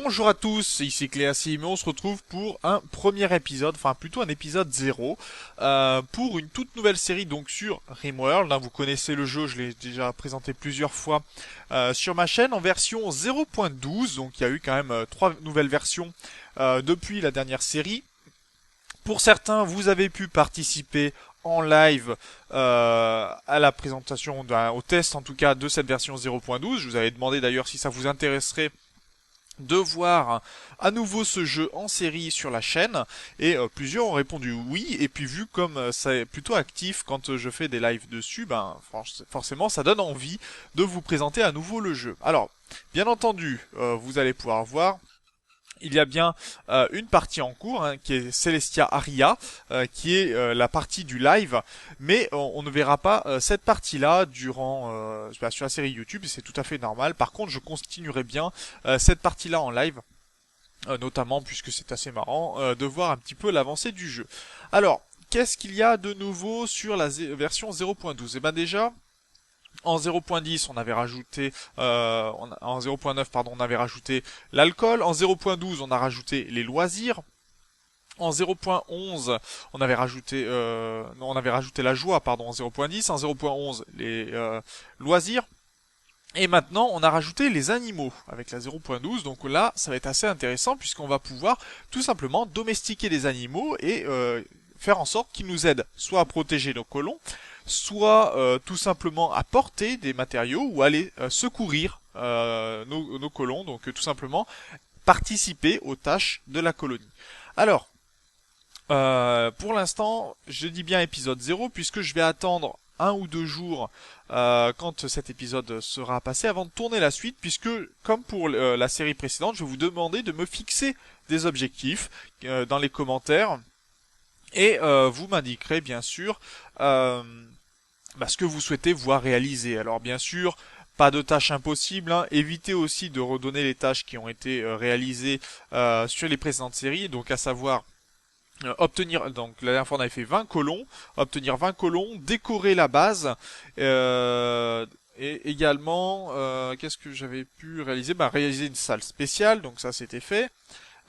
Bonjour à tous, ici Cléasim et on se retrouve pour un premier épisode, enfin plutôt un épisode 0, pour une toute nouvelle série donc sur RimWorld. Vous connaissez le jeu, je l'ai déjà présenté plusieurs fois sur ma chaîne en version 0.12, donc il y a eu quand même 3 nouvelles versions depuis la dernière série. Pour certains, vous avez pu participer en live à la présentation, au test en tout cas de cette version 0.12. Je vous avais demandé d'ailleurs si ça vous intéresserait de voir à nouveau ce jeu en série sur la chaîne et plusieurs ont répondu oui, et puis vu comme c'est plutôt actif quand je fais des lives dessus, forcément ça donne envie de vous présenter à nouveau le jeu. Alors bien entendu vous allez pouvoir voir, il y a bien une partie en cours qui est Celestia Aria, qui est la partie du live, mais on ne verra pas cette partie-là durant sur la série YouTube, et c'est tout à fait normal. Par contre, je continuerai bien cette partie-là en live, notamment puisque c'est assez marrant de voir un petit peu l'avancée du jeu. Alors, qu'est-ce qu'il y a de nouveau sur la version 0.12 ? Eh ben déjà, en 0.10, on avait rajouté, en 0.9, pardon, on avait rajouté l'alcool. En 0.12, on a rajouté les loisirs. En 0.11, on avait rajouté, non, on avait rajouté la joie, pardon, en 0.10. En 0.11, les loisirs. Et maintenant, on a rajouté les animaux avec la 0.12. Donc là, ça va être assez intéressant puisqu'on va pouvoir tout simplement domestiquer des animaux et faire en sorte qu'ils nous aident soit à protéger nos colons, soit tout simplement à porter des matériaux ou aller secourir nos colons, donc tout simplement participer aux tâches de la colonie. Alors, pour l'instant, je dis bien épisode 0 puisque je vais attendre 1 ou 2 jours quand cet épisode sera passé avant de tourner la suite, puisque comme pour la série précédente, je vais vous demander de me fixer des objectifs dans les commentaires et vous m'indiquerez bien sûr ce que vous souhaitez voir réaliser. Alors bien sûr, pas de tâches impossibles, évitez aussi de redonner les tâches qui ont été réalisées sur les précédentes séries, donc à savoir obtenir, donc la dernière fois on avait fait 20 colons, obtenir 20 colons, décorer la base, et également, qu'est-ce que j'avais pu réaliser ? Réaliser une salle spéciale, donc ça c'était fait.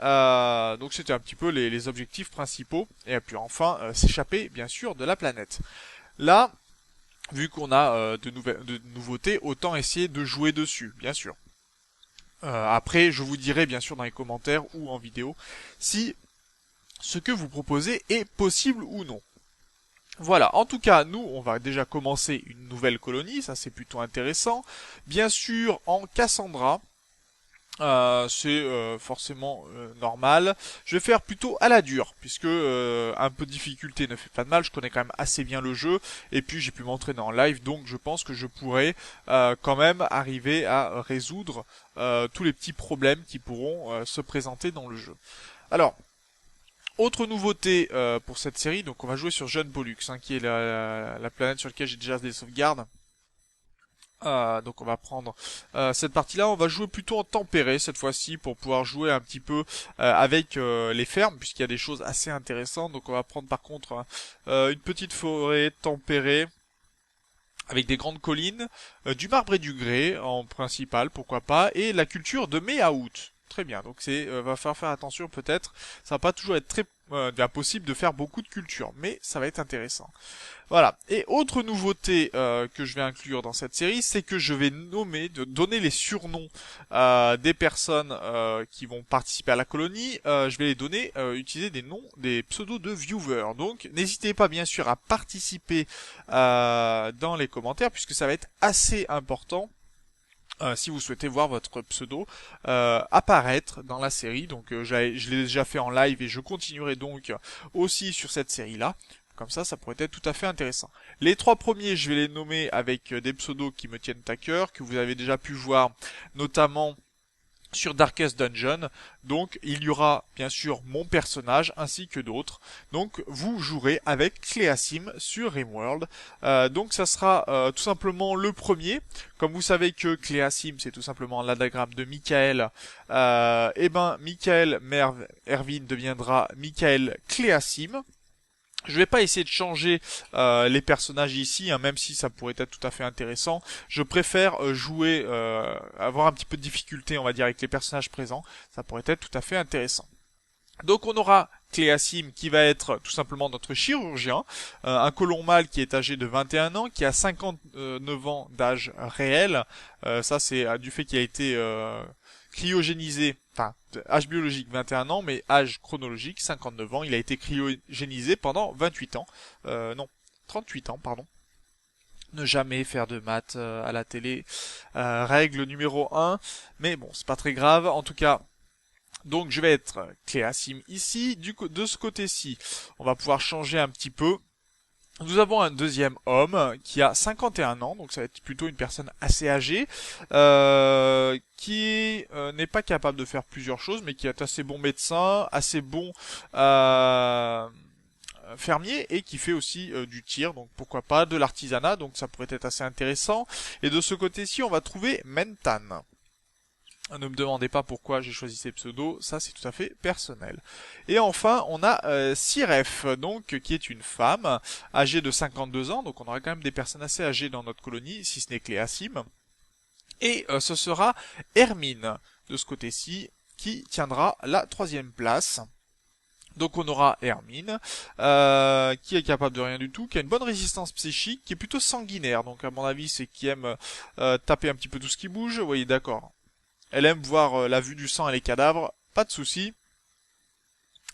Donc c'était un petit peu les objectifs principaux, et puis enfin s'échapper bien sûr de la planète. Là, vu qu'on a de nouveautés, autant essayer de jouer dessus, bien sûr. Après, je vous dirai bien sûr dans les commentaires ou en vidéo si ce que vous proposez est possible ou non. Voilà, en tout cas, nous, on va déjà commencer une nouvelle colonie, ça c'est plutôt intéressant. Bien sûr, en Cassandra, c'est forcément normal. Je vais faire plutôt à la dure, puisque un peu de difficulté ne fait pas de mal, je connais quand même assez bien le jeu, et puis j'ai pu m'entraîner en live, donc je pense que je pourrai quand même arriver à résoudre tous les petits problèmes qui pourront se présenter dans le jeu. Alors, autre nouveauté pour cette série, donc on va jouer sur Jeune Pollux, qui est la planète sur laquelle j'ai déjà des sauvegardes. Donc on va prendre cette partie-là, on va jouer plutôt en tempéré cette fois-ci pour pouvoir jouer un petit peu avec les fermes, puisqu'il y a des choses assez intéressantes. Donc on va prendre par contre une petite forêt tempérée avec des grandes collines, du marbre et du grès en principal, pourquoi pas, et la culture de mai à août. Très bien, donc va falloir faire attention peut-être, ça va pas toujours être très bien possible de faire beaucoup de culture, mais ça va être intéressant. Voilà. Et autre nouveauté que je vais inclure dans cette série, c'est que je vais donner les surnoms des personnes qui vont participer à la colonie. Je vais les donner, utiliser des noms, des pseudos de viewers. Donc, n'hésitez pas bien sûr à participer dans les commentaires, puisque ça va être assez important. Si vous souhaitez voir votre pseudo apparaître dans la série, donc je l'ai déjà fait en live et je continuerai donc aussi sur cette série-là. Comme ça pourrait être tout à fait intéressant. Les 3 premiers, je vais les nommer avec des pseudos qui me tiennent à cœur, que vous avez déjà pu voir, notamment sur Darkest Dungeon. Donc, il y aura bien sûr mon personnage ainsi que d'autres. Donc, vous jouerez avec Cléasim sur RimWorld. Donc, ça sera tout simplement le premier. Comme vous savez que Cléasim, c'est tout simplement l'anagramme de Michael. Michael Merv Erwin deviendra Michael Cléasim. Je vais pas essayer de changer les personnages ici, hein, même si ça pourrait être tout à fait intéressant. Je préfère jouer, avoir un petit peu de difficulté, on va dire, avec les personnages présents. Ça pourrait être tout à fait intéressant. Donc on aura Cléasim qui va être tout simplement notre chirurgien, un colon mâle qui est âgé de 21 ans, qui a 59 ans d'âge réel. Ça c'est du fait qu'il a été cryogénisé, enfin âge biologique 21 ans, mais âge chronologique 59 ans. Il a été cryogénisé pendant 28 ans. Non, 38 ans, pardon. Ne jamais faire de maths à la télé. Règle numéro 1. Mais bon, c'est pas très grave. En tout cas, donc je vais être Cléasim ici. De ce côté-ci, on va pouvoir changer un petit peu. Nous avons un deuxième homme qui a 51 ans, donc ça va être plutôt une personne assez âgée, qui n'est pas capable de faire plusieurs choses, mais qui est assez bon médecin, assez bon fermier, et qui fait aussi du tir, donc pourquoi pas, de l'artisanat, donc ça pourrait être assez intéressant. Et de ce côté-ci, on va trouver Mentan. Ne me demandez pas pourquoi j'ai choisi ces pseudos, ça c'est tout à fait personnel. Et enfin, on a Siref, donc qui est une femme âgée de 52 ans, donc on aura quand même des personnes assez âgées dans notre colonie, si ce n'est Cléasim. Et ce sera Hermine, de ce côté-ci, qui tiendra la 3e place. Donc on aura Hermine, qui est capable de rien du tout, qui a une bonne résistance psychique, qui est plutôt sanguinaire, donc à mon avis c'est qui aime taper un petit peu tout ce qui bouge, vous voyez, d'accord. Elle aime voir la vue du sang et les cadavres, pas de souci.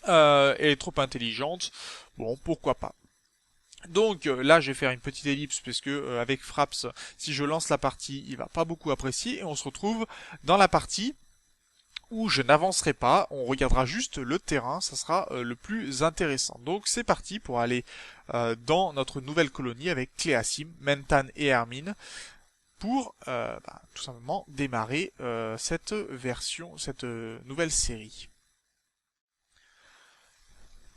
Elle est trop intelligente, bon, pourquoi pas. Donc là, je vais faire une petite ellipse parce que avec Fraps, si je lance la partie, il va pas beaucoup apprécier et on se retrouve dans la partie où je n'avancerai pas. On regardera juste le terrain, ça sera le plus intéressant. Donc c'est parti pour aller dans notre nouvelle colonie avec Cléasim, Mentan et Hermine, pour tout simplement démarrer cette version, cette nouvelle série.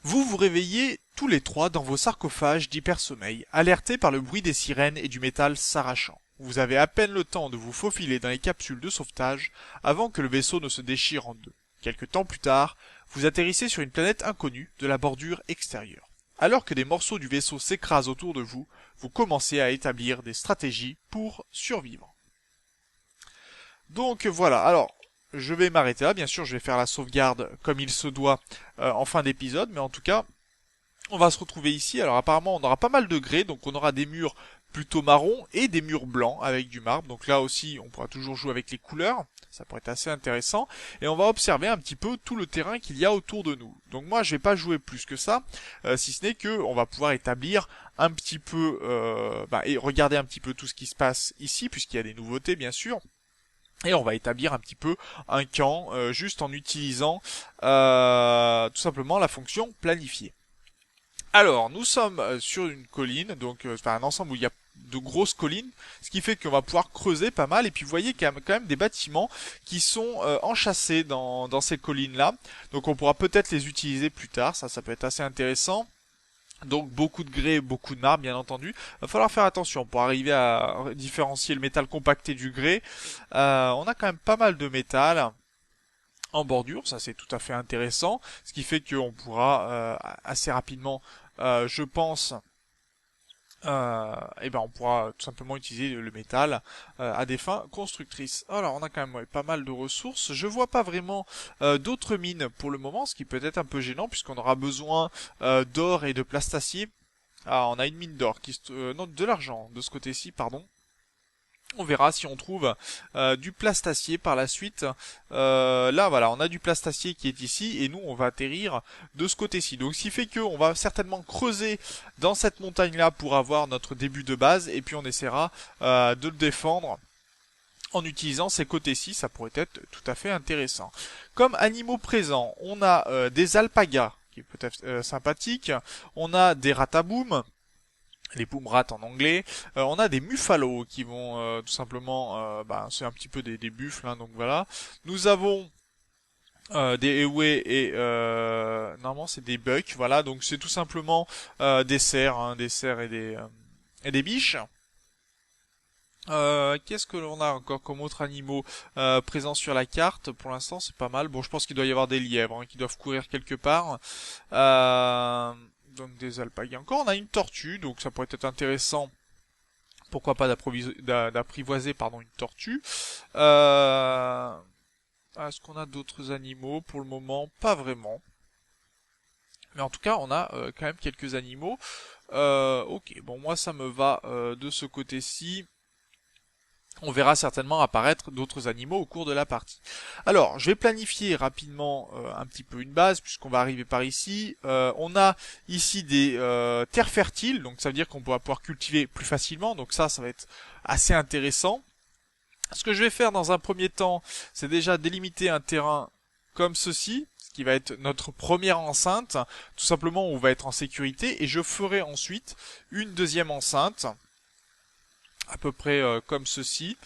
Vous vous réveillez tous les trois dans vos sarcophages d'hypersommeil, alertés par le bruit des sirènes et du métal s'arrachant. Vous avez à peine le temps de vous faufiler dans les capsules de sauvetage avant que le vaisseau ne se déchire en deux. Quelque temps plus tard, vous atterrissez sur une planète inconnue de la bordure extérieure. Alors que des morceaux du vaisseau s'écrasent autour de vous, vous commencez à établir des stratégies pour survivre. Donc voilà, alors je vais m'arrêter là, bien sûr je vais faire la sauvegarde comme il se doit en fin d'épisode, mais en tout cas on va se retrouver ici. Alors apparemment on aura pas mal de grès, donc on aura des murs plutôt marrons et des murs blancs avec du marbre, donc là aussi on pourra toujours jouer avec les couleurs, ça pourrait être assez intéressant, et on va observer un petit peu tout le terrain qu'il y a autour de nous. Donc moi je vais pas jouer plus que ça, si ce n'est que on va pouvoir établir un petit peu, et regarder un petit peu tout ce qui se passe ici, puisqu'il y a des nouveautés bien sûr. Et on va établir un petit peu un camp juste en utilisant tout simplement la fonction planifier. Alors, nous sommes sur une colline, donc un ensemble où il y a de grosses collines, ce qui fait qu'on va pouvoir creuser pas mal. Et puis vous voyez qu'il y a quand même des bâtiments qui sont enchâssés dans ces collines-là. Donc on pourra peut-être les utiliser plus tard, ça peut être assez intéressant. Donc beaucoup de grès, beaucoup de marbre bien entendu. Va falloir faire attention pour arriver à différencier le métal compacté du grès. On a quand même pas mal de métal en bordure, ça c'est tout à fait intéressant. Ce qui fait qu'on pourra assez rapidement, je pense, on pourra tout simplement utiliser le métal à des fins constructrices. Alors on a quand même pas mal de ressources. Je vois pas vraiment d'autres mines pour le moment, ce qui peut être un peu gênant puisqu'on aura besoin d'or et de plastacier. Ah, on a une mine d'or non, de l'argent de ce côté-ci, pardon. On verra si on trouve du plastacier par la suite. Là voilà, on a du plastacier qui est ici et nous on va atterrir de ce côté-ci. Donc ce qui fait qu'on va certainement creuser dans cette montagne-là pour avoir notre début de base et puis on essaiera de le défendre en utilisant ces côtés-ci. Ça pourrait être tout à fait intéressant. Comme animaux présents, on a des alpagas qui est peut-être sympathique. On a des rataboum, les boomrats en anglais. On a des muffalos qui vont tout simplement, c'est un petit peu des buffles, hein, donc voilà. Nous avons des Ewe et normalement c'est des bucks, voilà, donc c'est tout simplement des cerfs, hein, des cerfs et des biches. Qu'est-ce que l'on a encore comme autres animaux présents sur la carte? Pour l'instant c'est pas mal. Bon, je pense qu'il doit y avoir des lièvres hein, qui doivent courir quelque part. Donc des alpagues encore. On a une tortue, donc ça pourrait être intéressant. Pourquoi pas d'apprivoiser une tortue. Est-ce qu'on a d'autres animaux? Pour le moment, pas vraiment. Mais en tout cas, on a quand même quelques animaux. Ok, bon, moi ça me va de ce côté-ci. On verra certainement apparaître d'autres animaux au cours de la partie. Alors, je vais planifier rapidement un petit peu une base, puisqu'on va arriver par ici. On a ici des terres fertiles, donc ça veut dire qu'on va pouvoir cultiver plus facilement, donc ça va être assez intéressant. Ce que je vais faire dans un premier temps, c'est déjà délimiter un terrain comme ceci, ce qui va être notre première enceinte, tout simplement où on va être en sécurité, et je ferai ensuite une deuxième enceinte, à peu près comme ceci.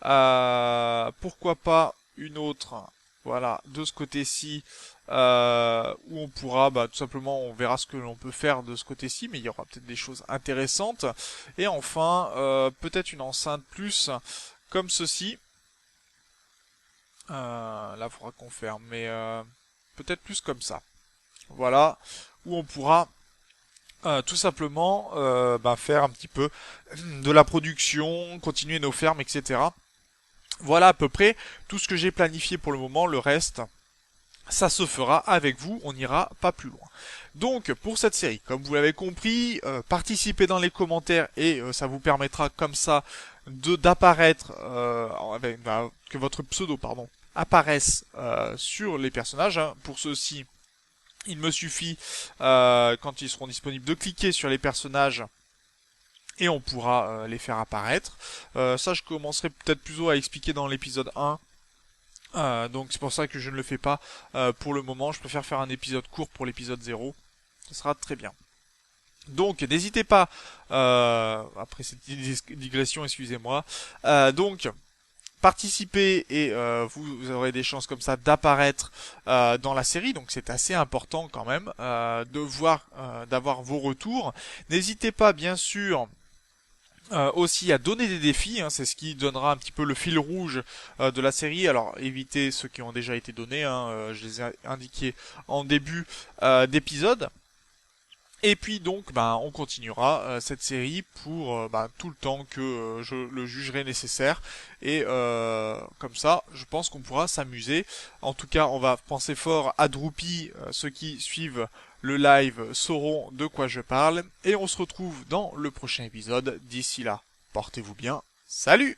Pourquoi pas une autre, voilà, de ce côté-ci, où on pourra, tout simplement, on verra ce que l'on peut faire de ce côté-ci, mais il y aura peut-être des choses intéressantes. Et enfin, peut-être une enceinte plus comme ceci. Là, il faudra qu'on ferme, mais peut-être plus comme ça. Voilà, où on pourra tout simplement faire un petit peu de la production, continuer nos fermes, etc. Voilà à peu près tout ce que j'ai planifié pour le moment. Le reste, ça se fera avec vous, on n'ira pas plus loin. Donc pour cette série, comme vous l'avez compris, participez dans les commentaires et ça vous permettra comme ça d'apparaître, que votre pseudo apparaisse sur les personnages. Hein. Pour ceci, il me suffit, quand ils seront disponibles, de cliquer sur les personnages et on pourra les faire apparaître. Ça, je commencerai peut-être plutôt à expliquer dans l'épisode 1. Donc c'est pour ça que je ne le fais pas pour le moment. Je préfère faire un épisode court pour l'épisode 0. Ce sera très bien. Donc n'hésitez pas, après cette digression, excusez-moi, donc participez et vous aurez des chances comme ça d'apparaître dans la série, donc c'est assez important quand même d'avoir vos retours. N'hésitez pas bien sûr aussi à donner des défis, hein, c'est ce qui donnera un petit peu le fil rouge de la série. Alors évitez ceux qui ont déjà été donnés, hein, je les ai indiqués en début d'épisode. Et puis donc, on continuera cette série pour tout le temps que je le jugerai nécessaire. Et comme ça, je pense qu'on pourra s'amuser. En tout cas, on va penser fort à Droopy. Ceux qui suivent le live sauront de quoi je parle. Et on se retrouve dans le prochain épisode. D'ici là, portez-vous bien. Salut!